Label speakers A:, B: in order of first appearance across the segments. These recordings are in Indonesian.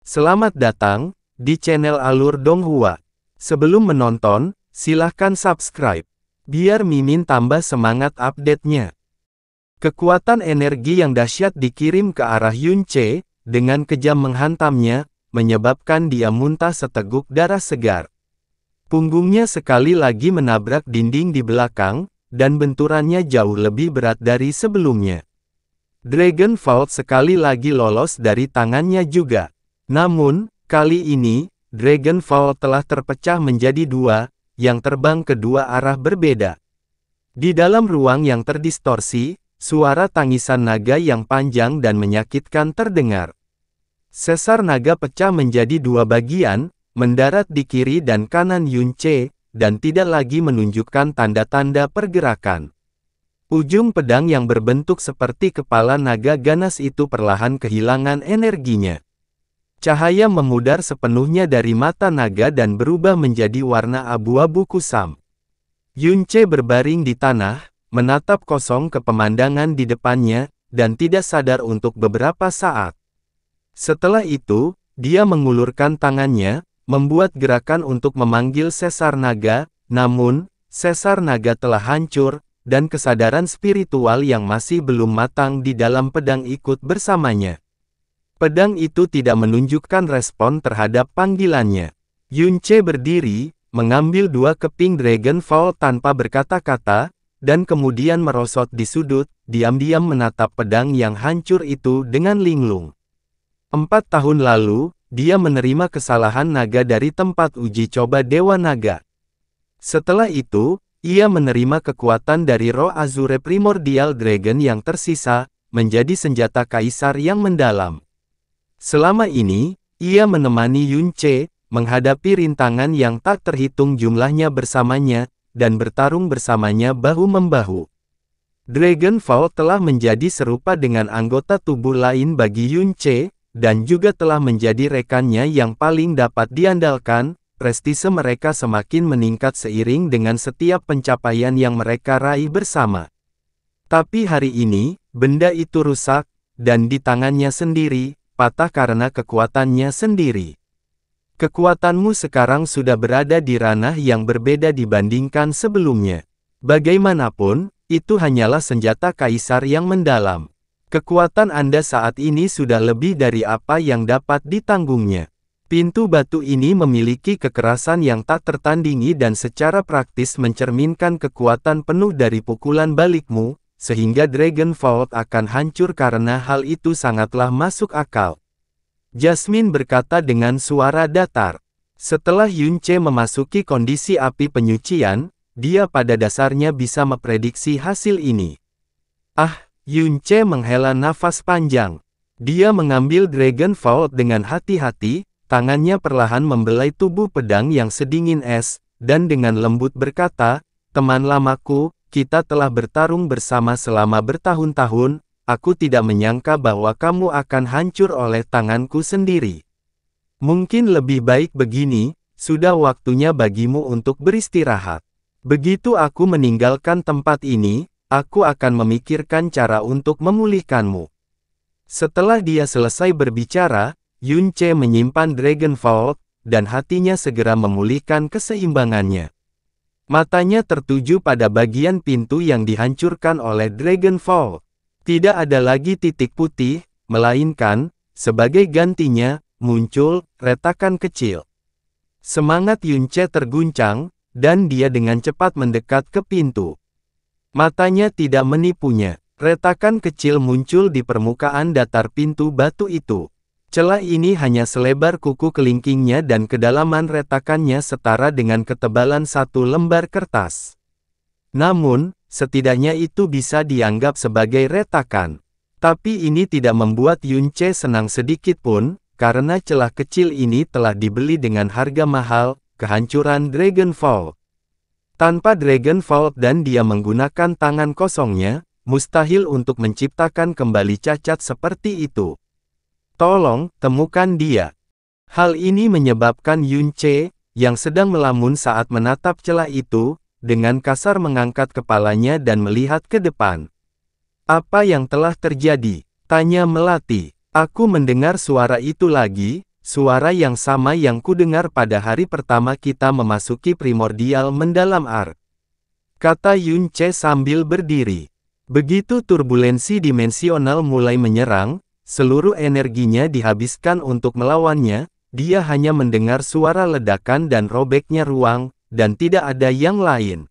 A: Selamat datang di channel Alur Donghua. Sebelum menonton, silahkan subscribe, biar Mimin tambah semangat update-nya. Kekuatan energi yang dahsyat dikirim ke arah Yun Ce, dengan kejam menghantamnya, menyebabkan dia muntah seteguk darah segar. Punggungnya sekali lagi menabrak dinding di belakang, dan benturannya jauh lebih berat dari sebelumnya. Dragon Vault sekali lagi lolos dari tangannya juga. Namun, kali ini, Dragon Vault telah terpecah menjadi dua, yang terbang ke dua arah berbeda. Di dalam ruang yang terdistorsi, suara tangisan naga yang panjang dan menyakitkan terdengar. Sesar naga pecah menjadi dua bagian, mendarat di kiri dan kanan Yun Ce, dan tidak lagi menunjukkan tanda-tanda pergerakan. Ujung pedang yang berbentuk seperti kepala naga ganas itu perlahan kehilangan energinya. Cahaya memudar sepenuhnya dari mata naga dan berubah menjadi warna abu-abu kusam. Yun Ce berbaring di tanah, menatap kosong ke pemandangan di depannya, dan tidak sadar untuk beberapa saat. Setelah itu, dia mengulurkan tangannya, membuat gerakan untuk memanggil Sesar Naga, namun, Sesar Naga telah hancur, dan kesadaran spiritual yang masih belum matang di dalam pedang ikut bersamanya. Pedang itu tidak menunjukkan respon terhadap panggilannya. Yun Ce berdiri, mengambil dua keping Dragon Vault tanpa berkata-kata, dan kemudian merosot di sudut, diam-diam menatap pedang yang hancur itu dengan linglung. 4 tahun lalu, dia menerima kesalahan naga dari tempat uji coba Dewa Naga. Setelah itu, ia menerima kekuatan dari roh Azure Primordial Dragon yang tersisa, menjadi senjata kaisar yang mendalam. Selama ini, ia menemani Yun Ce, menghadapi rintangan yang tak terhitung jumlahnya bersamanya, dan bertarung bersamanya bahu-membahu. Dragon Vault telah menjadi serupa dengan anggota tubuh lain bagi Yun Ce, dan juga telah menjadi rekannya yang paling dapat diandalkan. Prestise mereka semakin meningkat seiring dengan setiap pencapaian yang mereka raih bersama. Tapi hari ini, benda itu rusak, dan di tangannya sendiri, patah karena kekuatannya sendiri. Kekuatanmu sekarang sudah berada di ranah yang berbeda dibandingkan sebelumnya. Bagaimanapun, itu hanyalah senjata kaisar yang mendalam. Kekuatan Anda saat ini sudah lebih dari apa yang dapat ditanggungnya. Pintu batu ini memiliki kekerasan yang tak tertandingi dan secara praktis mencerminkan kekuatan penuh dari pukulan balikmu, sehingga Dragon Vault akan hancur karena hal itu sangatlah masuk akal. Jasmine berkata dengan suara datar. Setelah Yun Ce memasuki kondisi api penyucian, dia pada dasarnya bisa memprediksi hasil ini. Yun Ce menghela nafas panjang. Dia mengambil Dragon Vault dengan hati-hati, tangannya perlahan membelai tubuh pedang yang sedingin es, dan dengan lembut berkata, "Teman lamaku, kita telah bertarung bersama selama bertahun-tahun, aku tidak menyangka bahwa kamu akan hancur oleh tanganku sendiri. Mungkin lebih baik begini, sudah waktunya bagimu untuk beristirahat. Begitu aku meninggalkan tempat ini, aku akan memikirkan cara untuk memulihkanmu." Setelah dia selesai berbicara, Yun Ce menyimpan Dragon Vault, dan hatinya segera memulihkan keseimbangannya. Matanya tertuju pada bagian pintu yang dihancurkan oleh Dragon Vault. Tidak ada lagi titik putih, melainkan, sebagai gantinya, muncul retakan kecil. Semangat Yun Ce terguncang, dan dia dengan cepat mendekat ke pintu. Matanya tidak menipunya. Retakan kecil muncul di permukaan datar pintu batu itu. Celah ini hanya selebar kuku kelingkingnya dan kedalaman retakannya setara dengan ketebalan satu lembar kertas. Namun, setidaknya itu bisa dianggap sebagai retakan. Tapi ini tidak membuat Yun Ce senang sedikit pun, karena celah kecil ini telah dibeli dengan harga mahal, kehancuran Dragon Vault. Tanpa Dragon Vault dan dia menggunakan tangan kosongnya, mustahil untuk menciptakan kembali cacat seperti itu. Tolong, temukan dia. Hal ini menyebabkan Yun Ce, yang sedang melamun saat menatap celah itu, dengan kasar mengangkat kepalanya dan melihat ke depan. "Apa yang telah terjadi?" tanya Melati. "Aku mendengar suara itu lagi, suara yang sama yang kudengar pada hari pertama kita memasuki primordial mendalam ark. Kata Yunce sambil berdiri. Begitu turbulensi dimensional mulai menyerang, seluruh energinya dihabiskan untuk melawannya, dia hanya mendengar suara ledakan dan robeknya ruang, dan tidak ada yang lain.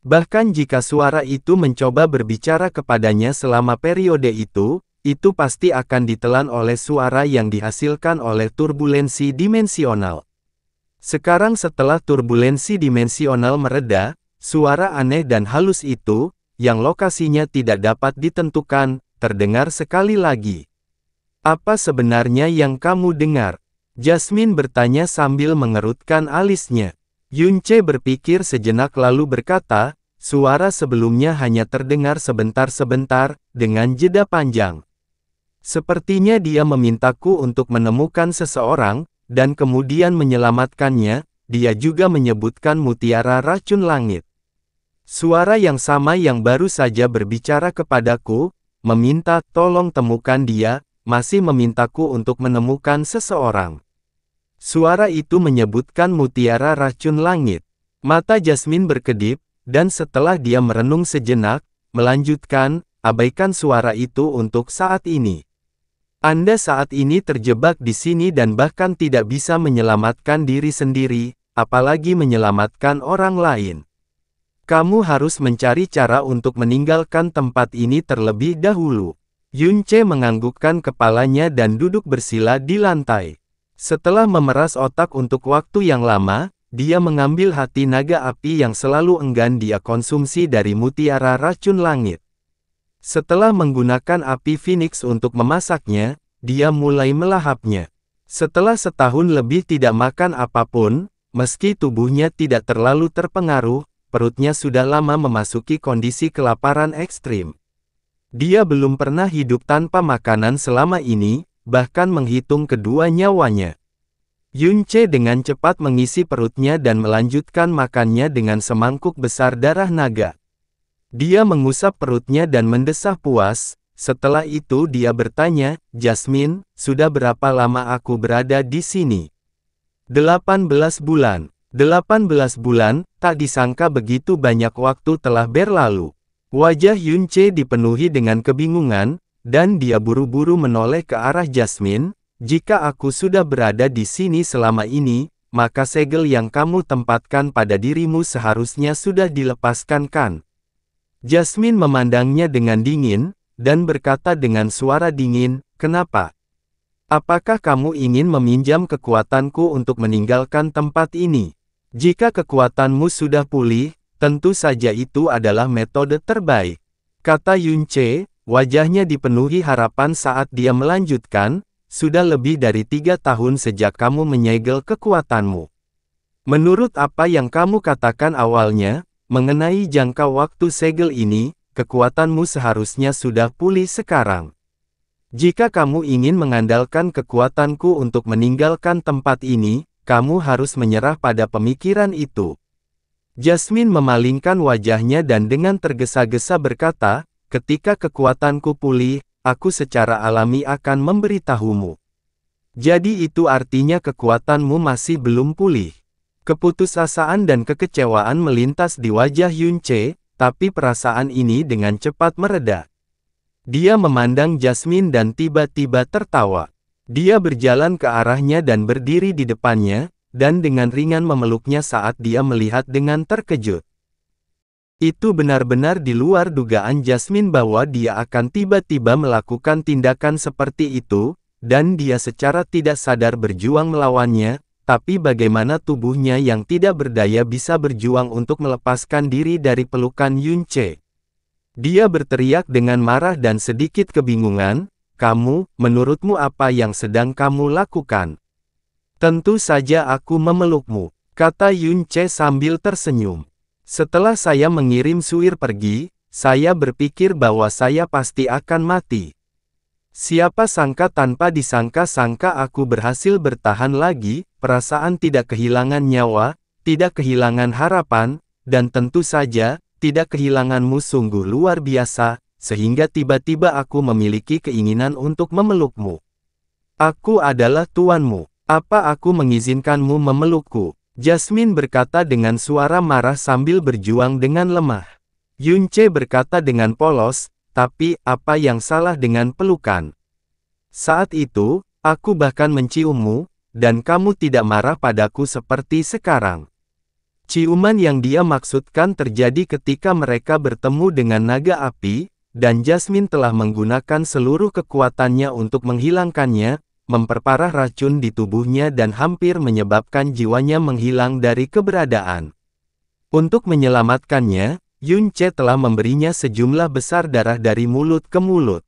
A: Bahkan jika suara itu mencoba berbicara kepadanya selama periode itu pasti akan ditelan oleh suara yang dihasilkan oleh turbulensi dimensional. Sekarang setelah turbulensi dimensional mereda, suara aneh dan halus itu, yang lokasinya tidak dapat ditentukan, terdengar sekali lagi. Apa sebenarnya yang kamu dengar? Jasmine bertanya sambil mengerutkan alisnya. Yunce berpikir sejenak lalu berkata, suara sebelumnya hanya terdengar sebentar-sebentar, dengan jeda panjang. Sepertinya dia memintaku untuk menemukan seseorang, dan kemudian menyelamatkannya. Dia juga menyebutkan mutiara racun langit. Suara yang sama yang baru saja berbicara kepadaku, meminta tolong temukan dia, masih memintaku untuk menemukan seseorang. Suara itu menyebutkan mutiara racun langit. Mata Jasmine berkedip, dan setelah dia merenung sejenak, melanjutkan, abaikan suara itu untuk saat ini. Anda saat ini terjebak di sini dan bahkan tidak bisa menyelamatkan diri sendiri, apalagi menyelamatkan orang lain. Kamu harus mencari cara untuk meninggalkan tempat ini terlebih dahulu. Yunce menganggukkan kepalanya dan duduk bersila di lantai. Setelah memeras otak untuk waktu yang lama, dia mengambil hati naga api yang selalu enggan dia konsumsi dari mutiara racun langit. Setelah menggunakan api Phoenix untuk memasaknya, dia mulai melahapnya. Setelah setahun lebih tidak makan apapun, meski tubuhnya tidak terlalu terpengaruh, perutnya sudah lama memasuki kondisi kelaparan ekstrim. Dia belum pernah hidup tanpa makanan selama ini, bahkan menghitung kedua nyawanya. Yunce dengan cepat mengisi perutnya dan melanjutkan makannya dengan semangkuk besar darah naga. Dia mengusap perutnya dan mendesah puas. Setelah itu dia bertanya, Jasmine, sudah berapa lama aku berada di sini? 18 bulan. 18 bulan, tak disangka begitu banyak waktu telah berlalu. Wajah Yunce dipenuhi dengan kebingungan, dan dia buru-buru menoleh ke arah Jasmine. Jika aku sudah berada di sini selama ini, maka segel yang kamu tempatkan pada dirimu seharusnya sudah dilepaskan kan? Jasmine memandangnya dengan dingin, dan berkata dengan suara dingin, kenapa? Apakah kamu ingin meminjam kekuatanku untuk meninggalkan tempat ini? Jika kekuatanmu sudah pulih, tentu saja itu adalah metode terbaik. Kata Yunce, wajahnya dipenuhi harapan saat dia melanjutkan, sudah lebih dari 3 tahun sejak kamu menyegel kekuatanmu. Menurut apa yang kamu katakan awalnya, mengenai jangka waktu segel ini, kekuatanmu seharusnya sudah pulih sekarang. Jika kamu ingin mengandalkan kekuatanku untuk meninggalkan tempat ini, kamu harus menyerah pada pemikiran itu. Jasmine memalingkan wajahnya dan dengan tergesa-gesa berkata, ketika kekuatanku pulih, aku secara alami akan memberitahumu. Jadi itu artinya kekuatanmu masih belum pulih. Keputusasaan dan kekecewaan melintas di wajah Yunce, tapi perasaan ini dengan cepat mereda. Dia memandang Jasmine dan tiba-tiba tertawa. Dia berjalan ke arahnya dan berdiri di depannya, dan dengan ringan memeluknya saat dia melihat dengan terkejut. Itu benar-benar di luar dugaan Jasmine bahwa dia akan tiba-tiba melakukan tindakan seperti itu, dan dia secara tidak sadar berjuang melawannya, tapi bagaimana tubuhnya yang tidak berdaya bisa berjuang untuk melepaskan diri dari pelukan Yunce. Dia berteriak dengan marah dan sedikit kebingungan, kamu, menurutmu apa yang sedang kamu lakukan? Tentu saja aku memelukmu, kata Yunce sambil tersenyum. Setelah saya mengirim Suir pergi, saya berpikir bahwa saya pasti akan mati. Siapa sangka tanpa disangka-sangka aku berhasil bertahan lagi, perasaan tidak kehilangan nyawa, tidak kehilangan harapan, dan tentu saja, tidak kehilanganmu sungguh luar biasa, sehingga tiba-tiba aku memiliki keinginan untuk memelukmu. Aku adalah tuanmu. Apa aku mengizinkanmu memelukku? Jasmine berkata dengan suara marah sambil berjuang dengan lemah. Yunce berkata dengan polos, tapi apa yang salah dengan pelukan? Saat itu, aku bahkan menciummu, dan kamu tidak marah padaku seperti sekarang. Ciuman yang dia maksudkan terjadi ketika mereka bertemu dengan naga api, dan Jasmine telah menggunakan seluruh kekuatannya untuk menghilangkannya, memperparah racun di tubuhnya dan hampir menyebabkan jiwanya menghilang dari keberadaan. Untuk menyelamatkannya, Yunce telah memberinya sejumlah besar darah dari mulut ke mulut.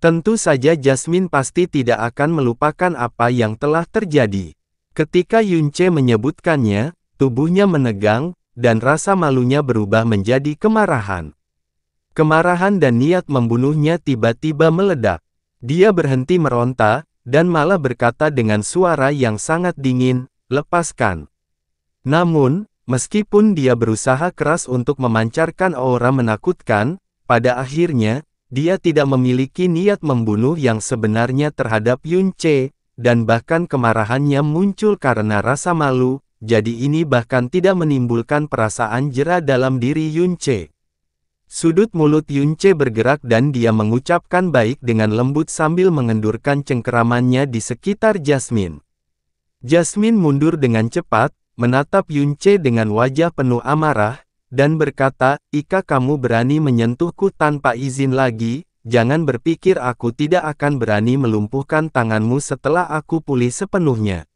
A: Tentu saja Jasmine pasti tidak akan melupakan apa yang telah terjadi. Ketika Yunce menyebutkannya, tubuhnya menegang, dan rasa malunya berubah menjadi kemarahan. Kemarahan dan niat membunuhnya tiba-tiba meledak. Dia berhenti meronta, dan malah berkata dengan suara yang sangat dingin, "Lepaskan." Namun, meskipun dia berusaha keras untuk memancarkan aura menakutkan, pada akhirnya, dia tidak memiliki niat membunuh yang sebenarnya terhadap Yunce, dan bahkan kemarahannya muncul karena rasa malu, jadi ini bahkan tidak menimbulkan perasaan jera dalam diri Yunce. Sudut mulut Yunce bergerak dan dia mengucapkan baik dengan lembut sambil mengendurkan cengkeramannya di sekitar Jasmine. Jasmine mundur dengan cepat, menatap Yunce dengan wajah penuh amarah, dan berkata, "Jika kamu berani menyentuhku tanpa izin lagi, jangan berpikir aku tidak akan berani melumpuhkan tanganmu setelah aku pulih sepenuhnya."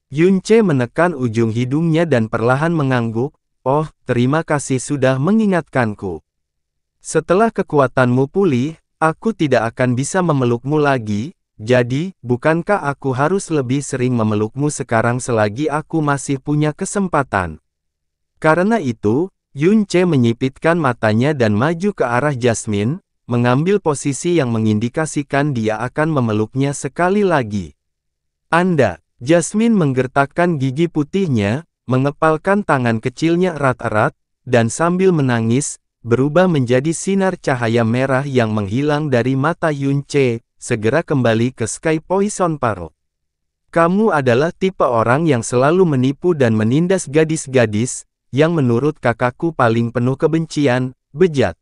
A: Yunce menekan ujung hidungnya dan perlahan mengangguk, "Oh, terima kasih sudah mengingatkanku. Setelah kekuatanmu pulih, aku tidak akan bisa memelukmu lagi, jadi, bukankah aku harus lebih sering memelukmu sekarang selagi aku masih punya kesempatan?" Karena itu, Yunce menyipitkan matanya dan maju ke arah Jasmine, mengambil posisi yang mengindikasikan dia akan memeluknya sekali lagi. "Anda," Jasmine menggertakkan gigi putihnya, mengepalkan tangan kecilnya erat-erat, dan sambil menangis, berubah menjadi sinar cahaya merah yang menghilang dari mata Yunce, segera kembali ke Sky Poison Pearl. "Kamu adalah tipe orang yang selalu menipu dan menindas gadis-gadis, yang menurut kakakku paling penuh kebencian, bejat.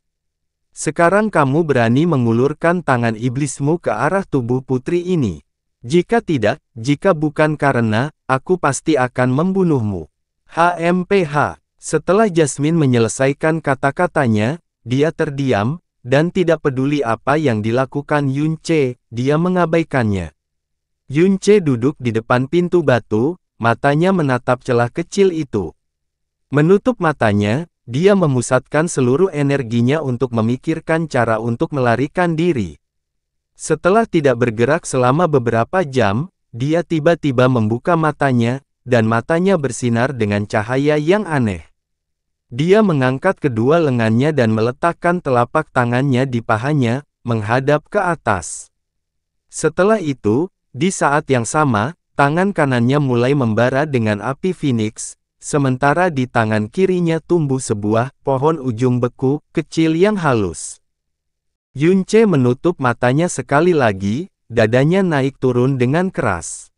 A: Sekarang kamu berani mengulurkan tangan iblismu ke arah tubuh putri ini. Jika tidak, jika bukan karena, aku pasti akan membunuhmu." HMPH. Setelah Jasmine menyelesaikan kata-katanya, dia terdiam, dan tidak peduli apa yang dilakukan Yunce, dia mengabaikannya. Yunce duduk di depan pintu batu, matanya menatap celah kecil itu. Menutup matanya, dia memusatkan seluruh energinya untuk memikirkan cara untuk melarikan diri. Setelah tidak bergerak selama beberapa jam, dia tiba-tiba membuka matanya, dan matanya bersinar dengan cahaya yang aneh. Dia mengangkat kedua lengannya dan meletakkan telapak tangannya di pahanya, menghadap ke atas. Setelah itu, di saat yang sama, tangan kanannya mulai membara dengan api Phoenix, sementara di tangan kirinya tumbuh sebuah pohon ujung beku, kecil yang halus. Yunce menutup matanya sekali lagi, dadanya naik turun dengan keras.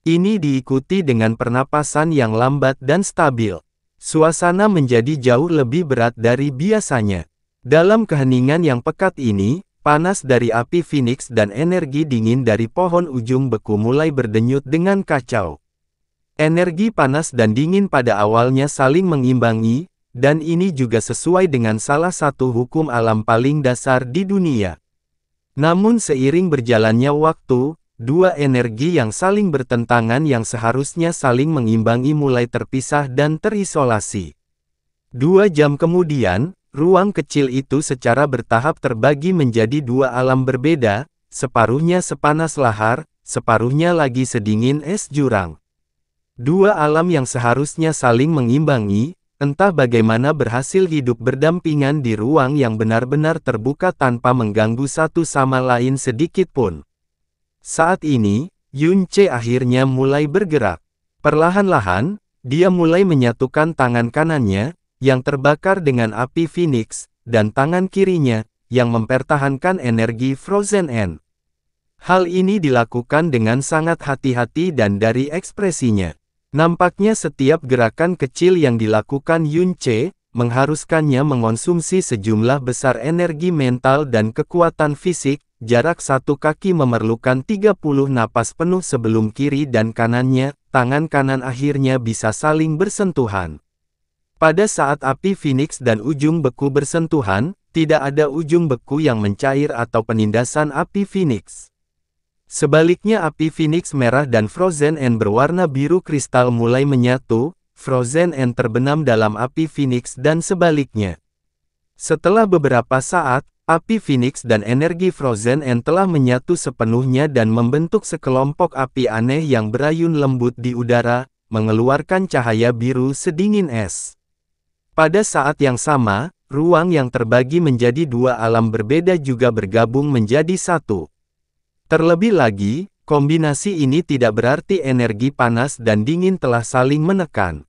A: Ini diikuti dengan pernapasan yang lambat dan stabil. Suasana menjadi jauh lebih berat dari biasanya. Dalam keheningan yang pekat ini, panas dari api Phoenix dan energi dingin dari pohon ujung beku mulai berdenyut dengan kacau. Energi panas dan dingin pada awalnya saling mengimbangi, dan ini juga sesuai dengan salah satu hukum alam paling dasar di dunia. Namun seiring berjalannya waktu, dua energi yang saling bertentangan yang seharusnya saling mengimbangi mulai terpisah dan terisolasi. 2 jam kemudian, ruang kecil itu secara bertahap terbagi menjadi dua alam berbeda, separuhnya sepanas lahar, separuhnya lagi sedingin es jurang. Dua alam yang seharusnya saling mengimbangi, entah bagaimana berhasil hidup berdampingan di ruang yang benar-benar terbuka tanpa mengganggu satu sama lain sedikit pun. Saat ini, Yunce akhirnya mulai bergerak. Perlahan-lahan, dia mulai menyatukan tangan kanannya, yang terbakar dengan api Phoenix, dan tangan kirinya, yang mempertahankan energi Frozen End. Hal ini dilakukan dengan sangat hati-hati dan dari ekspresinya. Nampaknya setiap gerakan kecil yang dilakukan Yun Ce, mengharuskannya mengonsumsi sejumlah besar energi mental dan kekuatan fisik. Jarak satu kaki memerlukan 30 napas penuh sebelum kiri dan kanannya, tangan kanan akhirnya bisa saling bersentuhan. Pada saat api Phoenix dan ujung beku bersentuhan, tidak ada ujung beku yang mencair atau penindasan api Phoenix. Sebaliknya api Phoenix merah dan Frozen End berwarna biru kristal mulai menyatu, Frozen End terbenam dalam api Phoenix dan sebaliknya. Setelah beberapa saat, api Phoenix dan energi Frozen End telah menyatu sepenuhnya dan membentuk sekelompok api aneh yang berayun lembut di udara, mengeluarkan cahaya biru sedingin es. Pada saat yang sama, ruang yang terbagi menjadi dua alam berbeda juga bergabung menjadi satu. Terlebih lagi, kombinasi ini tidak berarti energi panas dan dingin telah saling menekan.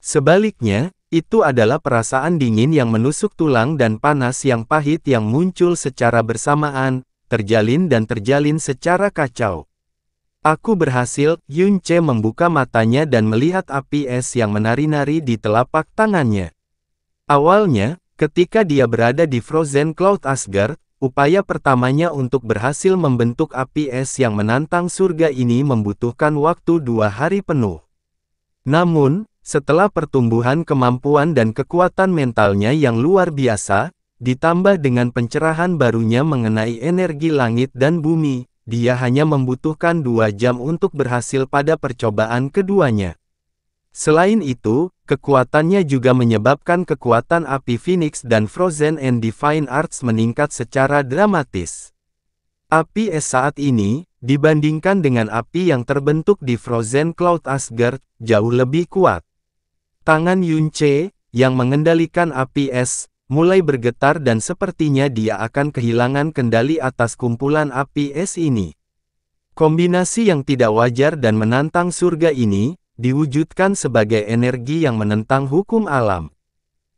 A: Sebaliknya, itu adalah perasaan dingin yang menusuk tulang dan panas yang pahit yang muncul secara bersamaan, terjalin secara kacau. Aku berhasil, Yun Ce membuka matanya dan melihat api es yang menari-nari di telapak tangannya. Awalnya, ketika dia berada di Frozen Cloud Asgard, upaya pertamanya untuk berhasil membentuk api es yang menantang surga ini membutuhkan waktu 2 hari penuh. Namun, setelah pertumbuhan kemampuan dan kekuatan mentalnya yang luar biasa, ditambah dengan pencerahan barunya mengenai energi langit dan bumi, dia hanya membutuhkan 2 jam untuk berhasil pada percobaan keduanya. Selain itu, kekuatannya juga menyebabkan kekuatan api Phoenix dan Frozen End Divine Arts meningkat secara dramatis. Api es saat ini, dibandingkan dengan api yang terbentuk di Frozen Cloud Asgard, jauh lebih kuat. Tangan Yun Ce, yang mengendalikan api es, mulai bergetar dan sepertinya dia akan kehilangan kendali atas kumpulan api es ini. Kombinasi yang tidak wajar dan menantang surga ini, diwujudkan sebagai energi yang menentang hukum alam.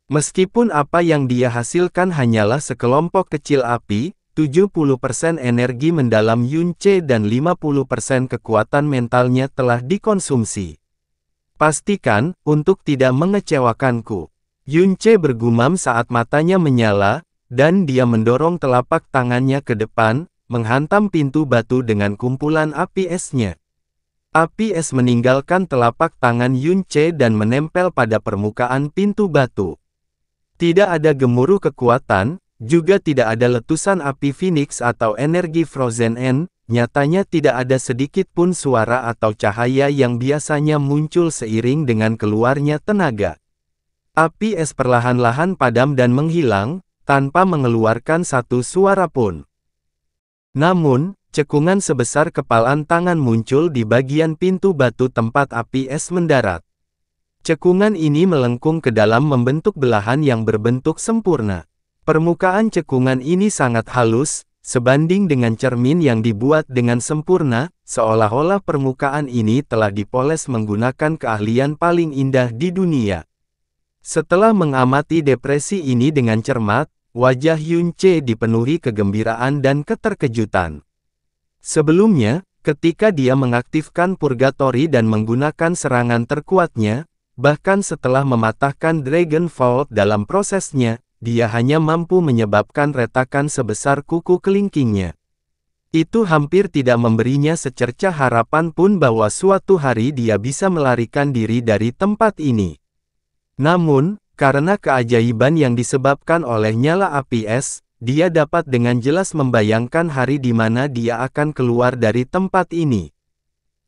A: Meskipun apa yang dia hasilkan hanyalah sekelompok kecil api, 70% energi mendalam Yun Ce dan 50% kekuatan mentalnya telah dikonsumsi. Pastikan, untuk tidak mengecewakanku. Yun Ce bergumam saat matanya menyala, dan dia mendorong telapak tangannya ke depan, menghantam pintu batu dengan kumpulan api esnya. Api es meninggalkan telapak tangan Yun Ce dan menempel pada permukaan pintu batu. Tidak ada gemuruh kekuatan, juga tidak ada letusan api Phoenix atau energi Frozen End, nyatanya tidak ada sedikit pun suara atau cahaya yang biasanya muncul seiring dengan keluarnya tenaga. Api es perlahan-lahan padam dan menghilang, tanpa mengeluarkan satu suara pun. Namun, cekungan sebesar kepalan tangan muncul di bagian pintu batu tempat api es mendarat. Cekungan ini melengkung ke dalam membentuk belahan yang berbentuk sempurna. Permukaan cekungan ini sangat halus, sebanding dengan cermin yang dibuat dengan sempurna, seolah-olah permukaan ini telah dipoles menggunakan keahlian paling indah di dunia. Setelah mengamati depresi ini dengan cermat, wajah Yun Ce dipenuhi kegembiraan dan keterkejutan. Sebelumnya, ketika dia mengaktifkan Purgatory dan menggunakan serangan terkuatnya, bahkan setelah mematahkan Dragon Vault dalam prosesnya, dia hanya mampu menyebabkan retakan sebesar kuku kelingkingnya. Itu hampir tidak memberinya secercah harapan pun bahwa suatu hari dia bisa melarikan diri dari tempat ini. Namun, karena keajaiban yang disebabkan oleh nyala api es, dia dapat dengan jelas membayangkan hari di mana dia akan keluar dari tempat ini.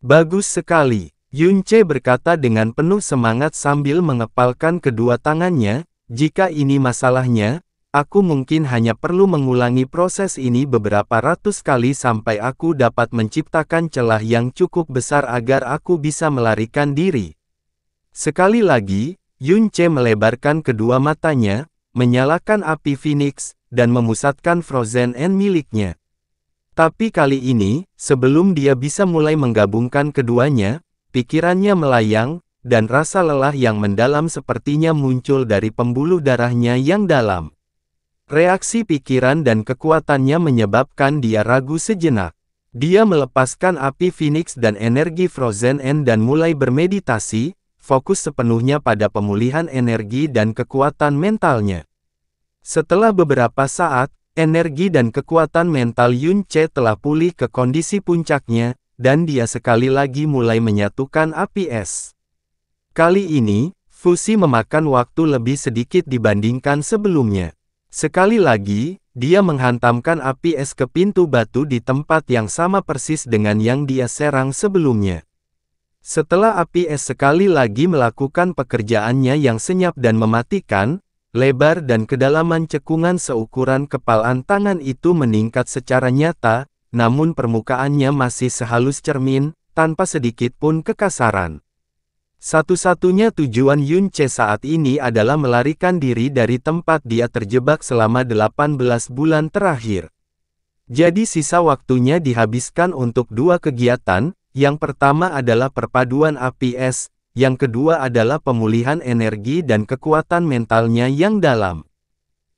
A: Bagus sekali, Yun Ce berkata dengan penuh semangat sambil mengepalkan kedua tangannya, jika ini masalahnya, aku mungkin hanya perlu mengulangi proses ini beberapa ratus kali sampai aku dapat menciptakan celah yang cukup besar agar aku bisa melarikan diri. Sekali lagi, Yun Ce melebarkan kedua matanya, menyalakan api Phoenix, dan memusatkan Frozen End miliknya. Tapi kali ini, sebelum dia bisa mulai menggabungkan keduanya, pikirannya melayang, dan rasa lelah yang mendalam sepertinya muncul dari pembuluh darahnya yang dalam. Reaksi pikiran dan kekuatannya menyebabkan dia ragu sejenak. Dia melepaskan api Phoenix dan energi Frozen End dan mulai bermeditasi, fokus sepenuhnya pada pemulihan energi dan kekuatan mentalnya. Setelah beberapa saat, energi dan kekuatan mental Yun Ce telah pulih ke kondisi puncaknya, dan dia sekali lagi mulai menyatukan api es. Kali ini, fusi memakan waktu lebih sedikit dibandingkan sebelumnya. Sekali lagi, dia menghantamkan api es ke pintu batu di tempat yang sama persis dengan yang dia serang sebelumnya. Setelah api es sekali lagi melakukan pekerjaannya yang senyap dan mematikan, lebar dan kedalaman cekungan seukuran kepalan tangan itu meningkat secara nyata, namun permukaannya masih sehalus cermin, tanpa sedikit pun kekasaran. Satu-satunya tujuan Yun Ce saat ini adalah melarikan diri dari tempat dia terjebak selama 18 bulan terakhir. Jadi sisa waktunya dihabiskan untuk dua kegiatan, yang pertama adalah perpaduan api es, yang kedua adalah pemulihan energi dan kekuatan mentalnya yang dalam.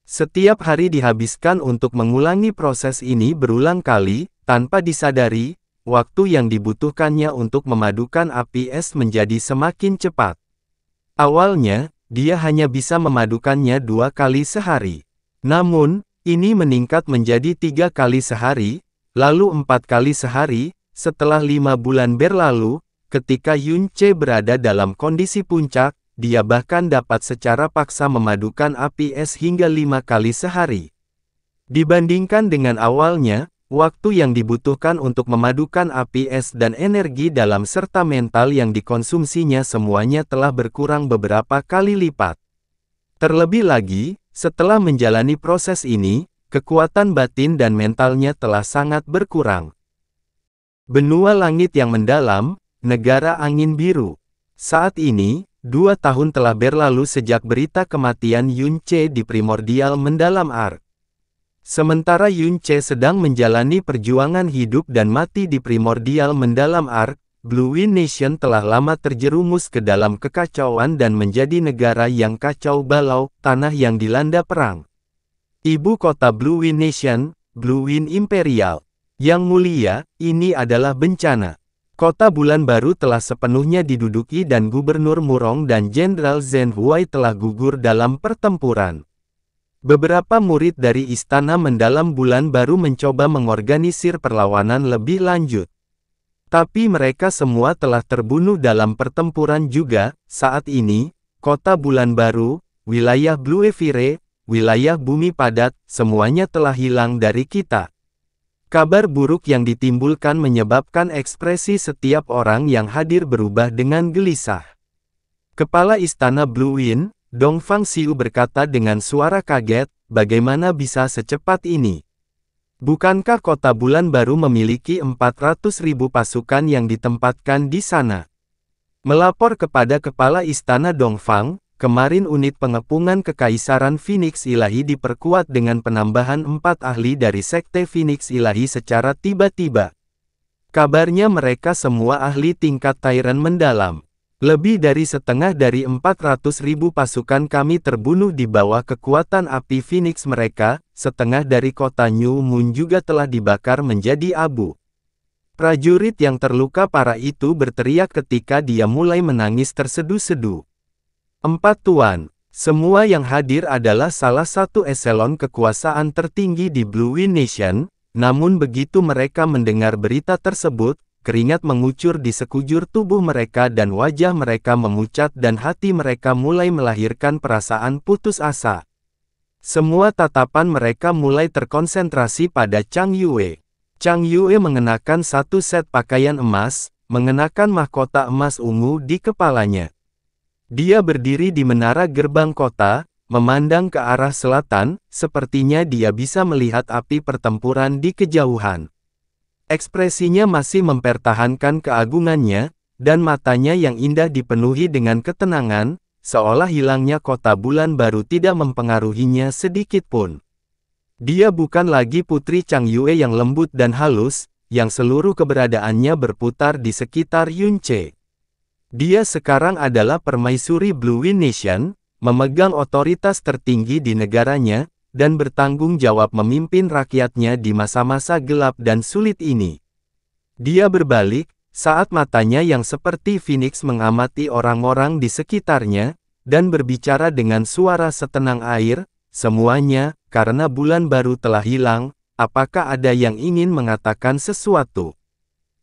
A: Setiap hari dihabiskan untuk mengulangi proses ini berulang kali, tanpa disadari, waktu yang dibutuhkannya untuk memadukan api es menjadi semakin cepat. Awalnya, dia hanya bisa memadukannya 2 kali sehari. Namun, ini meningkat menjadi 3 kali sehari, lalu 4 kali sehari, setelah 5 bulan berlalu, ketika Yun Ce berada dalam kondisi puncak, dia bahkan dapat secara paksa memadukan api es hingga 5 kali sehari. Dibandingkan dengan awalnya, waktu yang dibutuhkan untuk memadukan api es dan energi dalam serta mental yang dikonsumsinya semuanya telah berkurang beberapa kali lipat. Terlebih lagi, setelah menjalani proses ini, kekuatan batin dan mentalnya telah sangat berkurang. Benua langit yang mendalam, negara angin biru. Saat ini, 2 tahun telah berlalu sejak berita kematian Yun Ce di Primordial Mendalam Ark. Sementara Yun Ce sedang menjalani perjuangan hidup dan mati di Primordial Mendalam Ark, Blue Wind Nation telah lama terjerumus ke dalam kekacauan dan menjadi negara yang kacau balau, tanah yang dilanda perang. Ibu kota Blue Wind Nation, Blue Wind Imperial. Yang mulia, ini adalah bencana. Kota Bulan Baru telah sepenuhnya diduduki dan Gubernur Murong dan Jenderal Zhen Huai telah gugur dalam pertempuran. Beberapa murid dari Istana Mendalam Bulan Baru mencoba mengorganisir perlawanan lebih lanjut. Tapi mereka semua telah terbunuh dalam pertempuran juga. Saat ini, Kota Bulan Baru, wilayah Blue Evire, wilayah Bumi Padat, semuanya telah hilang dari kita. Kabar buruk yang ditimbulkan menyebabkan ekspresi setiap orang yang hadir berubah dengan gelisah. Kepala Istana Blue Wind, Dongfang Xiu berkata dengan suara kaget, bagaimana bisa secepat ini? Bukankah Kota Bulan Baru memiliki 400.000 pasukan yang ditempatkan di sana? Melapor kepada Kepala Istana Dongfang, kemarin unit pengepungan Kekaisaran Phoenix Ilahi diperkuat dengan penambahan 4 ahli dari Sekte Phoenix Ilahi secara tiba-tiba. Kabarnya mereka semua ahli tingkat Tyrant mendalam. Lebih dari setengah dari 400.000 pasukan kami terbunuh di bawah kekuatan api Phoenix mereka, setengah dari kota New Moon juga telah dibakar menjadi abu. Prajurit yang terluka parah itu berteriak ketika dia mulai menangis terseduh-seduh. 4 Tuan, semua yang hadir adalah salah satu eselon kekuasaan tertinggi di Blue Wind Nation, namun begitu mereka mendengar berita tersebut, keringat mengucur di sekujur tubuh mereka dan wajah mereka memucat dan hati mereka mulai melahirkan perasaan putus asa. Semua tatapan mereka mulai terkonsentrasi pada Chang Yue. Chang Yue mengenakan satu set pakaian emas, mengenakan mahkota emas ungu di kepalanya. Dia berdiri di menara gerbang kota, memandang ke arah selatan, sepertinya dia bisa melihat api pertempuran di kejauhan. Ekspresinya masih mempertahankan keagungannya, dan matanya yang indah dipenuhi dengan ketenangan, seolah hilangnya Kota Bulan Baru tidak mempengaruhinya sedikit pun. Dia bukan lagi putri Chang Yue yang lembut dan halus, yang seluruh keberadaannya berputar di sekitar Yun Ce. Dia sekarang adalah permaisuri Blue Wind Nation, memegang otoritas tertinggi di negaranya, dan bertanggung jawab memimpin rakyatnya di masa-masa gelap dan sulit ini. Dia berbalik, saat matanya yang seperti Phoenix mengamati orang-orang di sekitarnya, dan berbicara dengan suara setenang air, "Semuanya, karena bulan baru telah hilang, apakah ada yang ingin mengatakan sesuatu?"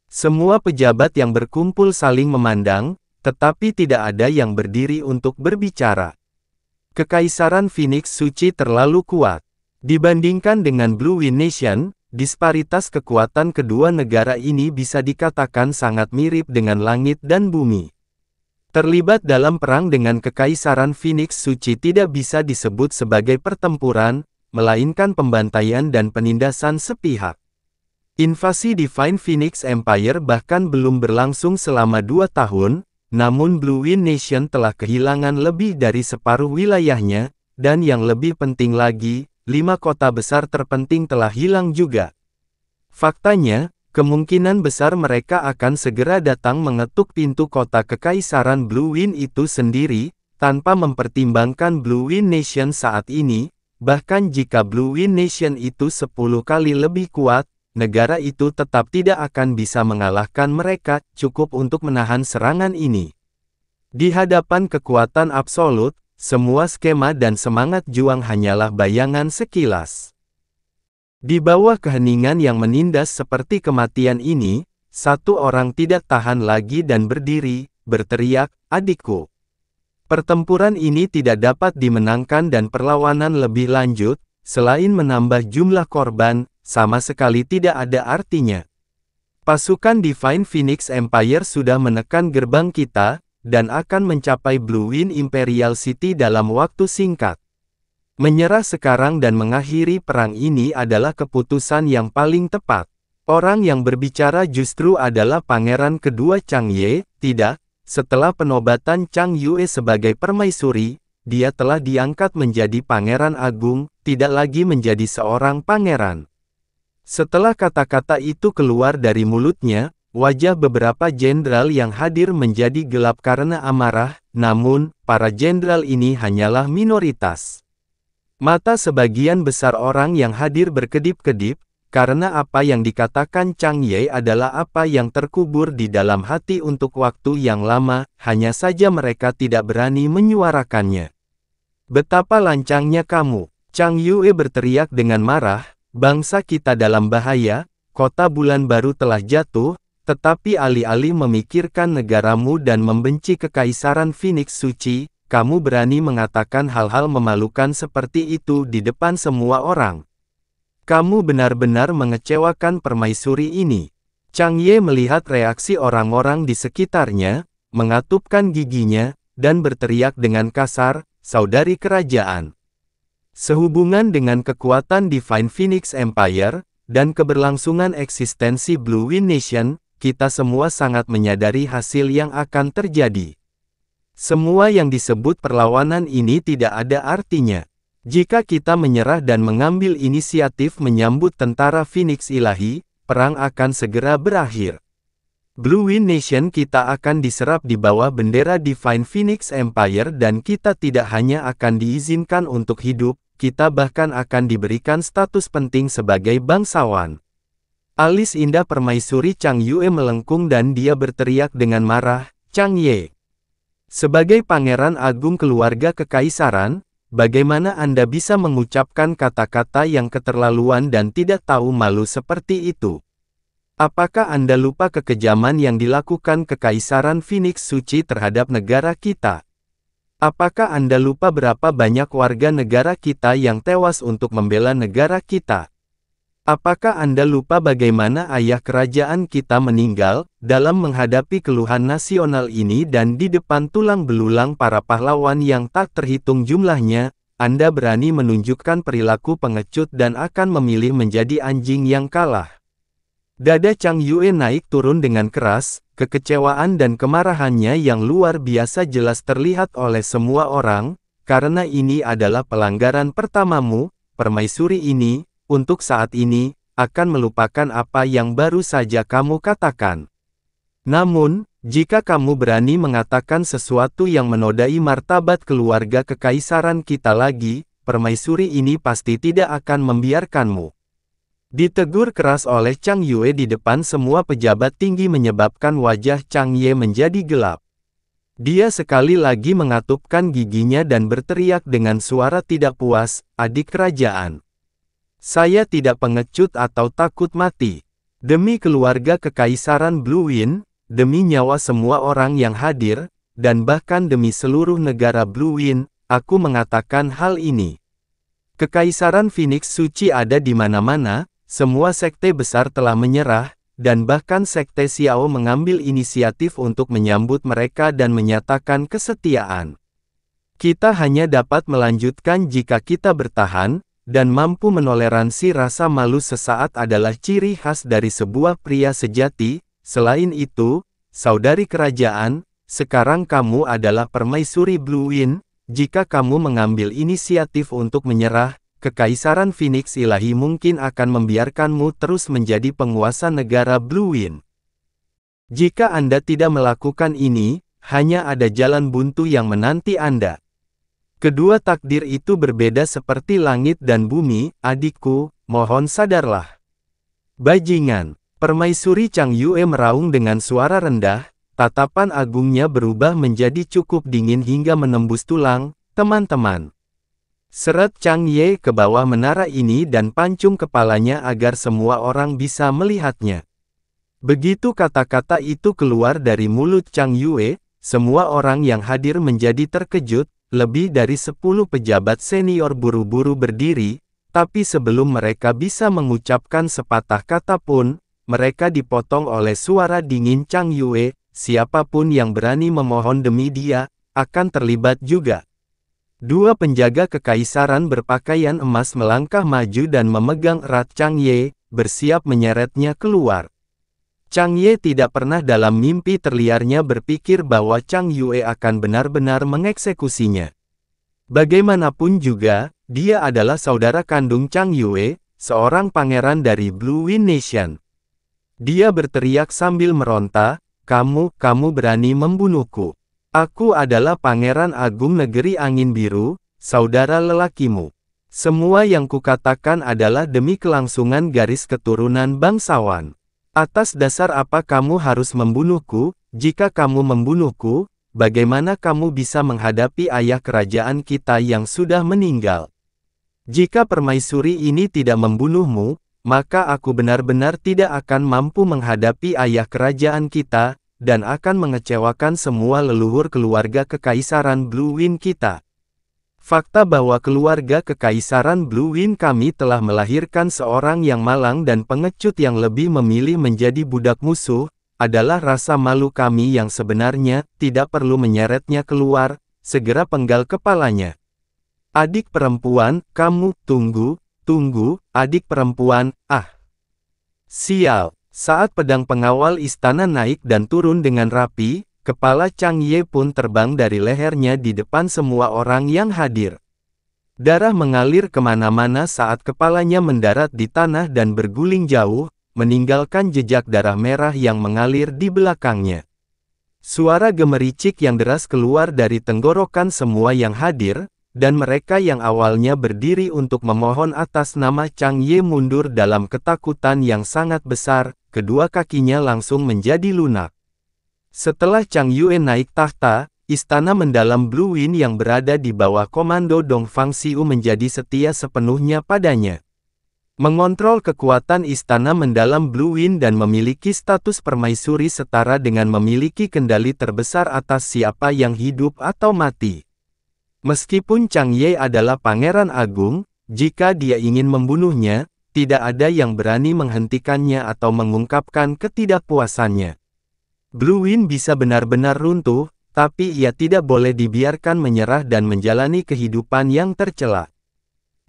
A: Semua pejabat yang berkumpul saling memandang, tetapi tidak ada yang berdiri untuk berbicara. Kekaisaran Phoenix suci terlalu kuat. Dibandingkan dengan Blue Wind Nation, disparitas kekuatan kedua negara ini bisa dikatakan sangat mirip dengan langit dan bumi. Terlibat dalam perang dengan Kekaisaran Phoenix suci tidak bisa disebut sebagai pertempuran, melainkan pembantaian dan penindasan sepihak. Invasi Divine Phoenix Empire bahkan belum berlangsung selama 2 tahun, namun Blue Wind Nation telah kehilangan lebih dari separuh wilayahnya, dan yang lebih penting lagi, 5 kota besar terpenting telah hilang juga. Faktanya, kemungkinan besar mereka akan segera datang mengetuk pintu kota Kekaisaran Blue Wind itu sendiri, tanpa mempertimbangkan Blue Wind Nation saat ini, bahkan jika Blue Wind Nation itu 10 kali lebih kuat, negara itu tetap tidak akan bisa mengalahkan mereka, cukup untuk menahan serangan ini. Di hadapan kekuatan absolut, semua skema dan semangat juang hanyalah bayangan sekilas. Di bawah keheningan yang menindas seperti kematian ini, satu orang tidak tahan lagi dan berdiri, berteriak, "Adikku!" Pertempuran ini tidak dapat dimenangkan dan perlawanan lebih lanjut, selain menambah jumlah korban, sama sekali tidak ada artinya. Pasukan Divine Phoenix Empire sudah menekan gerbang kita, dan akan mencapai Blue Wind Imperial City dalam waktu singkat. Menyerah sekarang dan mengakhiri perang ini adalah keputusan yang paling tepat. Orang yang berbicara justru adalah pangeran kedua Chang Ye, tidak, setelah penobatan Chang Yue sebagai permaisuri, dia telah diangkat menjadi pangeran agung, tidak lagi menjadi seorang pangeran. Setelah kata-kata itu keluar dari mulutnya, wajah beberapa jenderal yang hadir menjadi gelap karena amarah, namun, para jenderal ini hanyalah minoritas. Mata sebagian besar orang yang hadir berkedip-kedip, karena apa yang dikatakan Chang Ye adalah apa yang terkubur di dalam hati untuk waktu yang lama, hanya saja mereka tidak berani menyuarakannya. "Betapa lancangnya kamu!" Chang Yue berteriak dengan marah, "Bangsa kita dalam bahaya, kota bulan baru telah jatuh, tetapi alih-alih memikirkan negaramu dan membenci Kekaisaran Phoenix suci, kamu berani mengatakan hal-hal memalukan seperti itu di depan semua orang. Kamu benar-benar mengecewakan permaisuri ini." Chang Ye melihat reaksi orang-orang di sekitarnya, mengatupkan giginya, dan berteriak dengan kasar, "Saudari kerajaan. Sehubungan dengan kekuatan Divine Phoenix Empire, dan keberlangsungan eksistensi Blue Wind Nation, kita semua sangat menyadari hasil yang akan terjadi. Semua yang disebut perlawanan ini tidak ada artinya. Jika kita menyerah dan mengambil inisiatif menyambut tentara Phoenix Ilahi, perang akan segera berakhir. Blue Wind Nation kita akan diserap di bawah bendera Divine Phoenix Empire dan kita tidak hanya akan diizinkan untuk hidup, kita bahkan akan diberikan status penting sebagai bangsawan. Alis indah permaisuri Chang Yue melengkung dan dia berteriak dengan marah, "Chang Ye, sebagai pangeran agung keluarga kekaisaran, bagaimana Anda bisa mengucapkan kata-kata yang keterlaluan dan tidak tahu malu seperti itu? Apakah Anda lupa kekejaman yang dilakukan Kekaisaran Phoenix Suci terhadap negara kita? Apakah Anda lupa berapa banyak warga negara kita yang tewas untuk membela negara kita? Apakah Anda lupa bagaimana ayah kerajaan kita meninggal, dalam menghadapi keluhan nasional ini dan di depan tulang belulang para pahlawan yang tak terhitung jumlahnya, Anda berani menunjukkan perilaku pengecut dan akan memilih menjadi anjing yang kalah?" Dada Chang Yue naik turun dengan keras, kekecewaan dan kemarahannya yang luar biasa jelas terlihat oleh semua orang, "Karena ini adalah pelanggaran pertamamu, permaisuri ini, untuk saat ini, akan melupakan apa yang baru saja kamu katakan. Namun, jika kamu berani mengatakan sesuatu yang menodai martabat keluarga kekaisaran kita lagi, permaisuri ini pasti tidak akan membiarkanmu." Ditegur keras oleh Chang Yue di depan semua pejabat tinggi menyebabkan wajah Chang Ye menjadi gelap. Dia sekali lagi mengatupkan giginya dan berteriak dengan suara tidak puas, "Adik kerajaan. Saya tidak pengecut atau takut mati. Demi keluarga kekaisaran Blue Wind, demi nyawa semua orang yang hadir, dan bahkan demi seluruh negara Blue Wind, aku mengatakan hal ini. Kekaisaran Phoenix suci ada di mana-mana, semua sekte besar telah menyerah, dan bahkan sekte Xiao mengambil inisiatif untuk menyambut mereka dan menyatakan kesetiaan. Kita hanya dapat melanjutkan jika kita bertahan, dan mampu menoleransi rasa malu sesaat adalah ciri khas dari sebuah pria sejati. Selain itu, saudari kerajaan, sekarang kamu adalah permaisuri Blue Wind. Jika kamu mengambil inisiatif untuk menyerah, Kekaisaran Phoenix Ilahi mungkin akan membiarkanmu terus menjadi penguasa negara Blue Wind. Jika Anda tidak melakukan ini, hanya ada jalan buntu yang menanti Anda. Kedua takdir itu berbeda seperti langit dan bumi, adikku, mohon sadarlah. Bajingan, Permaisuri Chang Yue meraung dengan suara rendah, tatapan agungnya berubah menjadi cukup dingin hingga menembus tulang, teman-teman. Seret Chang Ye ke bawah menara ini dan pancung kepalanya agar semua orang bisa melihatnya. Begitu kata-kata itu keluar dari mulut Chang Yue, semua orang yang hadir menjadi terkejut, lebih dari 10 pejabat senior buru-buru berdiri, tapi sebelum mereka bisa mengucapkan sepatah kata pun, mereka dipotong oleh suara dingin Chang Yue, siapapun yang berani memohon demi dia, akan terlibat juga. Dua penjaga kekaisaran berpakaian emas melangkah maju dan memegang erat Chang Ye, bersiap menyeretnya keluar. Chang Ye tidak pernah dalam mimpi terliarnya berpikir bahwa Chang Yue akan benar-benar mengeksekusinya. Bagaimanapun juga, dia adalah saudara kandung Chang Yue, seorang pangeran dari Blue Wind Nation. Dia berteriak sambil meronta, kamu berani membunuhku. Aku adalah Pangeran Agung Negeri Angin Biru, saudara lelakimu. Semua yang kukatakan adalah demi kelangsungan garis keturunan bangsawan. Atas dasar apa kamu harus membunuhku? Jika kamu membunuhku, bagaimana kamu bisa menghadapi ayah kerajaan kita yang sudah meninggal? Jika permaisuri ini tidak membunuhmu, maka aku benar-benar tidak akan mampu menghadapi ayah kerajaan kita, dan akan mengecewakan semua leluhur keluarga kekaisaran Blue Wind kita. Fakta bahwa keluarga kekaisaran Blue Wind kami telah melahirkan seorang yang malang dan pengecut yang lebih memilih menjadi budak musuh, adalah rasa malu kami yang sebenarnya, tidak perlu menyeretnya keluar, segera penggal kepalanya. Adik perempuan, kamu, tunggu, adik perempuan, sial. Saat pedang pengawal istana naik dan turun dengan rapi, kepala Chang Ye pun terbang dari lehernya di depan semua orang yang hadir. Darah mengalir kemana-mana saat kepalanya mendarat di tanah dan berguling jauh, meninggalkan jejak darah merah yang mengalir di belakangnya. Suara gemericik yang deras keluar dari tenggorokan semua yang hadir, dan mereka yang awalnya berdiri untuk memohon atas nama Chang Ye mundur dalam ketakutan yang sangat besar. Kedua kakinya langsung menjadi lunak. Setelah Chang Yue naik tahta, istana mendalam Blue Wind yang berada di bawah komando Dong Fangxiu menjadi setia sepenuhnya padanya. Mengontrol kekuatan istana mendalam Blue Wind dan memiliki status permaisuri setara dengan memiliki kendali terbesar atas siapa yang hidup atau mati. Meskipun Chang Ye adalah pangeran agung, jika dia ingin membunuhnya, tidak ada yang berani menghentikannya atau mengungkapkan ketidakpuasannya. Blue Wind bisa benar-benar runtuh, tapi ia tidak boleh dibiarkan menyerah dan menjalani kehidupan yang tercela.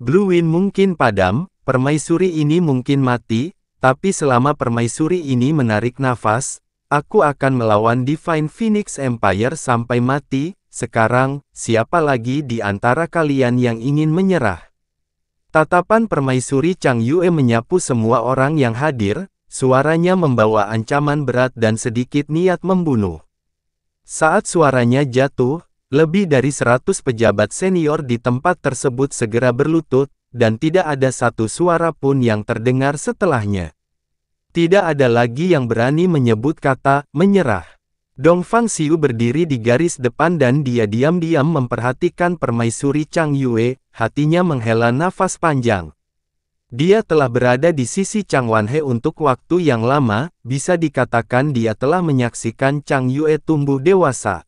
A: Blue Wind mungkin padam, permaisuri ini mungkin mati, tapi selama permaisuri ini menarik nafas, aku akan melawan Divine Phoenix Empire sampai mati. Sekarang, siapa lagi di antara kalian yang ingin menyerah? Tatapan permaisuri Chang Yue menyapu semua orang yang hadir, suaranya membawa ancaman berat dan sedikit niat membunuh. Saat suaranya jatuh, lebih dari 100 pejabat senior di tempat tersebut segera berlutut, dan tidak ada satu suara pun yang terdengar setelahnya. Tidak ada lagi yang berani menyebut kata menyerah. Dongfang Xiu berdiri di garis depan dan dia diam-diam memperhatikan permaisuri Chang Yue, hatinya menghela nafas panjang. Dia telah berada di sisi Chang Wanhe untuk waktu yang lama, bisa dikatakan dia telah menyaksikan Chang Yue tumbuh dewasa.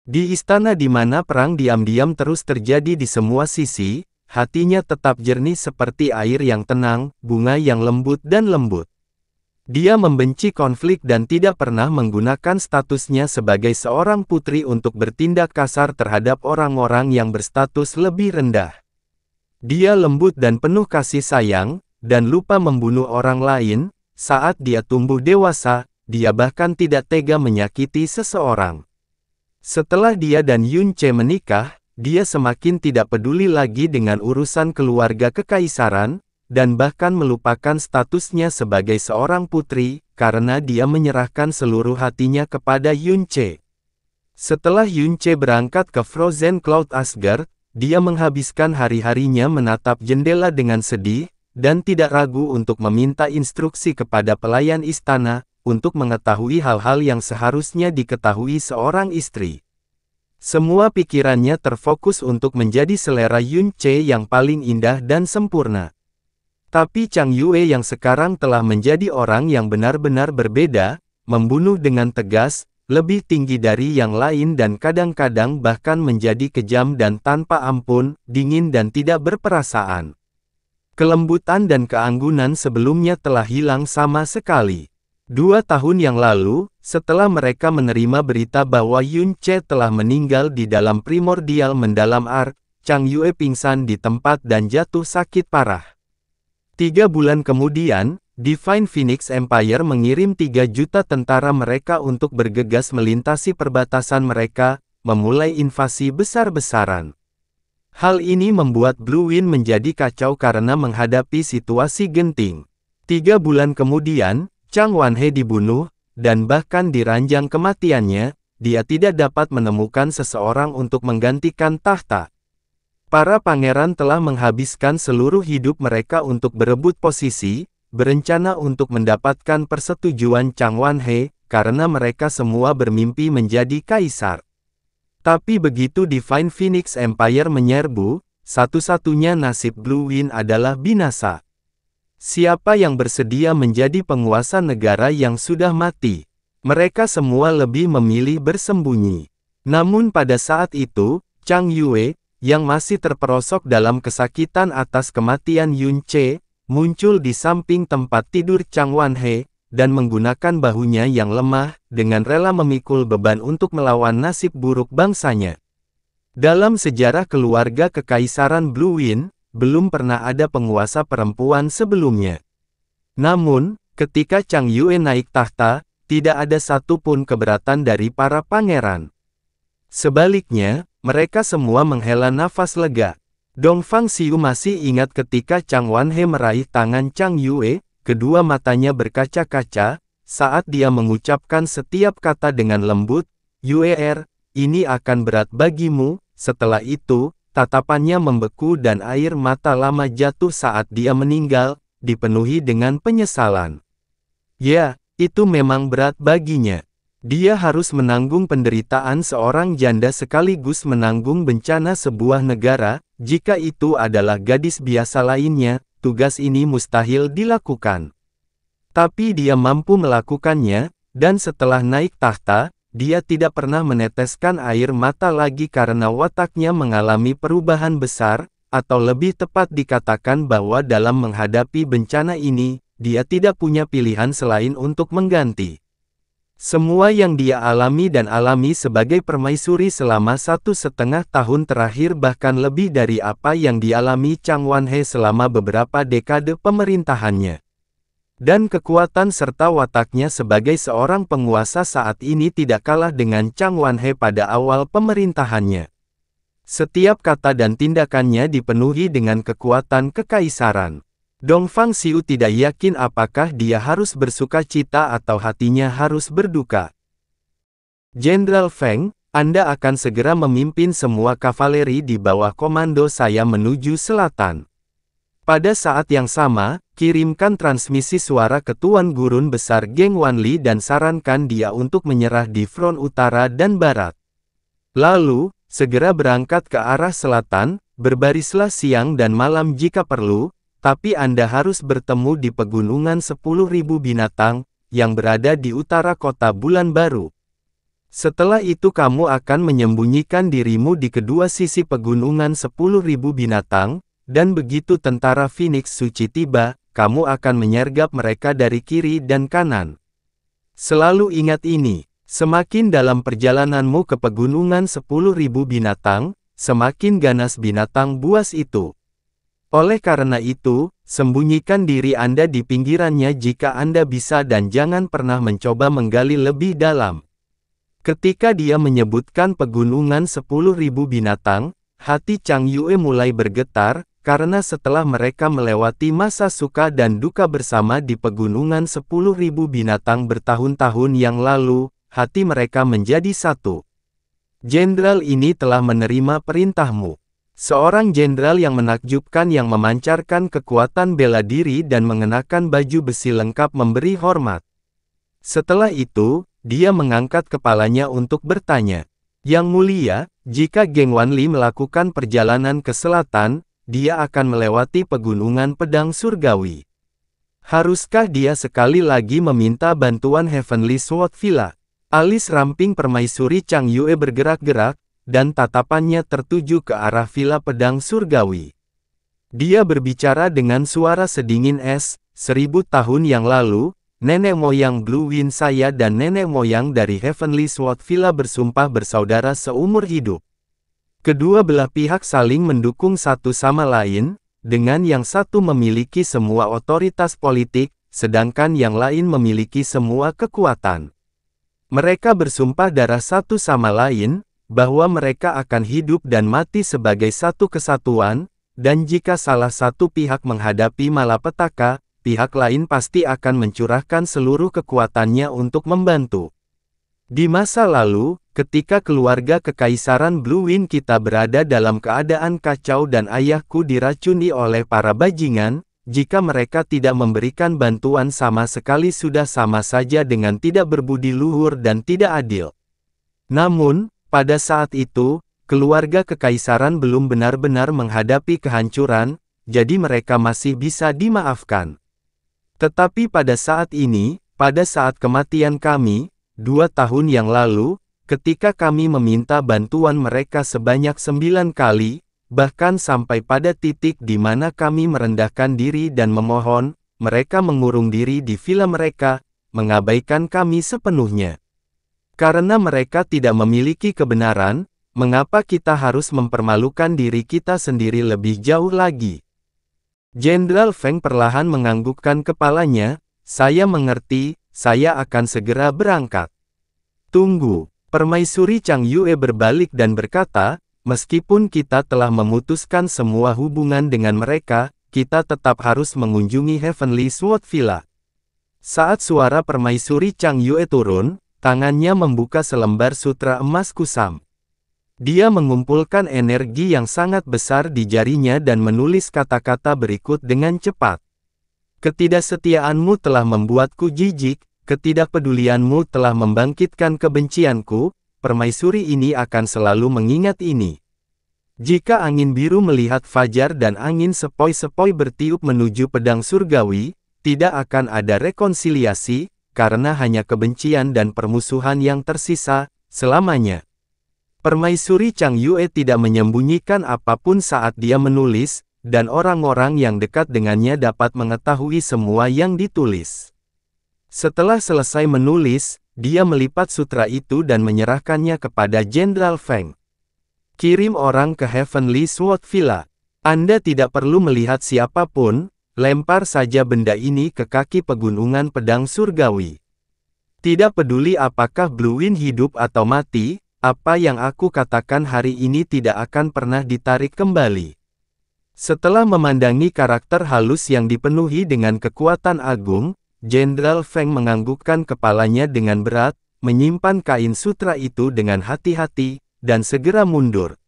A: Di istana di mana perang diam-diam terus terjadi di semua sisi, hatinya tetap jernih seperti air yang tenang, bunga yang lembut dan lembut. Dia membenci konflik dan tidak pernah menggunakan statusnya sebagai seorang putri untuk bertindak kasar terhadap orang-orang yang berstatus lebih rendah. Dia lembut dan penuh kasih sayang, dan lupa membunuh orang lain. Saat dia tumbuh dewasa, dia bahkan tidak tega menyakiti seseorang. Setelah dia dan Yun Che menikah, dia semakin tidak peduli lagi dengan urusan keluarga kekaisaran, dan bahkan melupakan statusnya sebagai seorang putri, karena dia menyerahkan seluruh hatinya kepada Yun Che. Setelah Yun Che berangkat ke Frozen Cloud Asgard, dia menghabiskan hari-harinya menatap jendela dengan sedih, dan tidak ragu untuk meminta instruksi kepada pelayan istana, untuk mengetahui hal-hal yang seharusnya diketahui seorang istri. Semua pikirannya terfokus untuk menjadi selera Yun Che yang paling indah dan sempurna. Tapi Chang Yue yang sekarang telah menjadi orang yang benar-benar berbeda, membunuh dengan tegas, lebih tinggi dari yang lain dan kadang-kadang bahkan menjadi kejam dan tanpa ampun, dingin dan tidak berperasaan. Kelembutan dan keanggunan sebelumnya telah hilang sama sekali. 2 tahun yang lalu, setelah mereka menerima berita bahwa Yun Che telah meninggal di dalam primordial mendalam Ark, Chang Yue pingsan di tempat dan jatuh sakit parah. 3 bulan kemudian, Divine Phoenix Empire mengirim 3 juta tentara mereka untuk bergegas melintasi perbatasan mereka, memulai invasi besar-besaran. Hal ini membuat Blue Wind menjadi kacau karena menghadapi situasi genting. 3 bulan kemudian, Chang Wanhe dibunuh, dan bahkan diranjang kematiannya, dia tidak dapat menemukan seseorang untuk menggantikan tahta. Para pangeran telah menghabiskan seluruh hidup mereka untuk berebut posisi, berencana untuk mendapatkan persetujuan Chang Wanhe, karena mereka semua bermimpi menjadi kaisar. Tapi begitu Divine Phoenix Empire menyerbu, satu-satunya nasib Blue Wind adalah binasa. Siapa yang bersedia menjadi penguasa negara yang sudah mati? Mereka semua lebih memilih bersembunyi. Namun pada saat itu, Chang Yue, yang masih terperosok dalam kesakitan atas kematian Yun Che, muncul di samping tempat tidur Chang Wanhe, dan menggunakan bahunya yang lemah, dengan rela memikul beban untuk melawan nasib buruk bangsanya. Dalam sejarah keluarga kekaisaran Blue Wind, belum pernah ada penguasa perempuan sebelumnya. Namun, ketika Chang Yue naik tahta, tidak ada satupun keberatan dari para pangeran. Sebaliknya, mereka semua menghela nafas lega. Dongfang Xiu masih ingat ketika Chang Wanhe meraih tangan Chang Yue, kedua matanya berkaca-kaca, saat dia mengucapkan setiap kata dengan lembut, "Yue, ini akan berat bagimu." Setelah itu, tatapannya membeku dan air mata lama jatuh saat dia meninggal, dipenuhi dengan penyesalan. Ya, itu memang berat baginya. Dia harus menanggung penderitaan seorang janda sekaligus menanggung bencana sebuah negara. Jika itu adalah gadis biasa lainnya, tugas ini mustahil dilakukan. Tapi dia mampu melakukannya, dan setelah naik tahta, dia tidak pernah meneteskan air mata lagi karena wataknya mengalami perubahan besar, atau lebih tepat dikatakan bahwa dalam menghadapi bencana ini, dia tidak punya pilihan selain untuk mengganti. Semua yang dia alami dan alami sebagai permaisuri selama 1,5 tahun terakhir bahkan lebih dari apa yang dialami Chang Wanhe selama beberapa dekade pemerintahannya. Dan kekuatan serta wataknya sebagai seorang penguasa saat ini tidak kalah dengan Chang Wanhe pada awal pemerintahannya. Setiap kata dan tindakannya dipenuhi dengan kekuatan kekaisaran. Dongfang Xiu tidak yakin apakah dia harus bersuka cita atau hatinya harus berduka. Jenderal Feng, Anda akan segera memimpin semua kavaleri di bawah komando saya menuju selatan. Pada saat yang sama, kirimkan transmisi suara ke Tuan Gurun Besar Geng Wanli dan sarankan dia untuk menyerah di front utara dan barat. Lalu, segera berangkat ke arah selatan, berbarislah siang dan malam jika perlu, tapi Anda harus bertemu di Pegunungan 10.000 Binatang, yang berada di utara kota Bulan Baru. Setelah itu kamu akan menyembunyikan dirimu di kedua sisi Pegunungan 10.000 Binatang, dan begitu tentara Phoenix Suci tiba, kamu akan menyergap mereka dari kiri dan kanan. Selalu ingat ini. Semakin dalam perjalananmu ke Pegunungan 10.000 Binatang, semakin ganas binatang buas itu. Oleh karena itu, sembunyikan diri Anda di pinggirannya jika Anda bisa dan jangan pernah mencoba menggali lebih dalam. Ketika dia menyebutkan Pegunungan 10.000 Binatang, hati Chang Yue mulai bergetar, karena setelah mereka melewati masa suka dan duka bersama di Pegunungan 10.000 Binatang bertahun-tahun yang lalu, hati mereka menjadi satu. Jenderal ini telah menerima perintahmu. Seorang jenderal yang menakjubkan yang memancarkan kekuatan bela diri dan mengenakan baju besi lengkap memberi hormat. Setelah itu, dia mengangkat kepalanya untuk bertanya. Yang mulia, jika Geng Wanli melakukan perjalanan ke selatan, dia akan melewati Pegunungan Pedang Surgawi. Haruskah dia sekali lagi meminta bantuan Heavenly Sword Villa? Alis ramping permaisuri Chang Yue bergerak-gerak, dan tatapannya tertuju ke arah Villa Pedang Surgawi. Dia berbicara dengan suara sedingin es, 1000 tahun yang lalu, nenek moyang Blue Wind saya dan nenek moyang dari Heavenly Sword Villa bersumpah bersaudara seumur hidup. Kedua belah pihak saling mendukung satu sama lain, dengan yang satu memiliki semua otoritas politik, sedangkan yang lain memiliki semua kekuatan. Mereka bersumpah darah satu sama lain, bahwa mereka akan hidup dan mati sebagai satu kesatuan, dan jika salah satu pihak menghadapi malapetaka, pihak lain pasti akan mencurahkan seluruh kekuatannya untuk membantu. Di masa lalu, ketika keluarga Kekaisaran Blue Wind kita berada dalam keadaan kacau dan ayahku diracuni oleh para bajingan, jika mereka tidak memberikan bantuan sama sekali sudah sama saja dengan tidak berbudi luhur dan tidak adil. Namun, pada saat itu, keluarga Kekaisaran belum benar-benar menghadapi kehancuran, jadi mereka masih bisa dimaafkan. Tetapi pada saat ini, pada saat kematian kami, 2 tahun yang lalu, ketika kami meminta bantuan mereka sebanyak 9 kali, bahkan sampai pada titik di mana kami merendahkan diri dan memohon, mereka mengurung diri di villa mereka, mengabaikan kami sepenuhnya. Karena mereka tidak memiliki kebenaran, mengapa kita harus mempermalukan diri kita sendiri lebih jauh lagi? Jenderal Feng perlahan menganggukkan kepalanya, saya mengerti, saya akan segera berangkat. Tunggu, Permaisuri Chang Yue berbalik dan berkata, meskipun kita telah memutuskan semua hubungan dengan mereka, kita tetap harus mengunjungi Heavenly Sword Villa. Saat suara Permaisuri Chang Yue turun, tangannya membuka selembar sutra emas kusam. Dia mengumpulkan energi yang sangat besar di jarinya dan menulis kata-kata berikut dengan cepat. Ketidaksetiaanmu telah membuatku jijik, ketidakpedulianmu telah membangkitkan kebencianku, Permaisuri ini akan selalu mengingat ini. Jika angin biru melihat fajar dan angin sepoi-sepoi bertiup menuju pedang surgawi, tidak akan ada rekonsiliasi, karena hanya kebencian dan permusuhan yang tersisa, selamanya. Permaisuri Chang Yue tidak menyembunyikan apapun saat dia menulis, dan orang-orang yang dekat dengannya dapat mengetahui semua yang ditulis. Setelah selesai menulis, dia melipat sutra itu dan menyerahkannya kepada Jenderal Feng. Kirim orang ke Heavenly Sword Villa. Anda tidak perlu melihat siapapun, lempar saja benda ini ke kaki Pegunungan Pedang Surgawi. Tidak peduli apakah Blue Wind hidup atau mati, apa yang aku katakan hari ini tidak akan pernah ditarik kembali. Setelah memandangi karakter halus yang dipenuhi dengan kekuatan agung, Jenderal Feng menganggukkan kepalanya dengan berat, menyimpan kain sutra itu dengan hati-hati, dan segera mundur.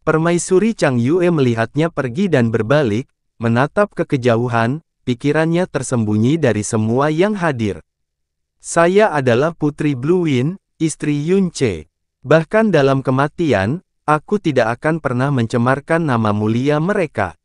A: Permaisuri Chang Yue melihatnya pergi dan berbalik, menatap ke kejauhan, pikirannya tersembunyi dari semua yang hadir. Saya adalah Putri Blue Wind, istri Yun Che. Bahkan dalam kematian, aku tidak akan pernah mencemarkan nama mulia mereka.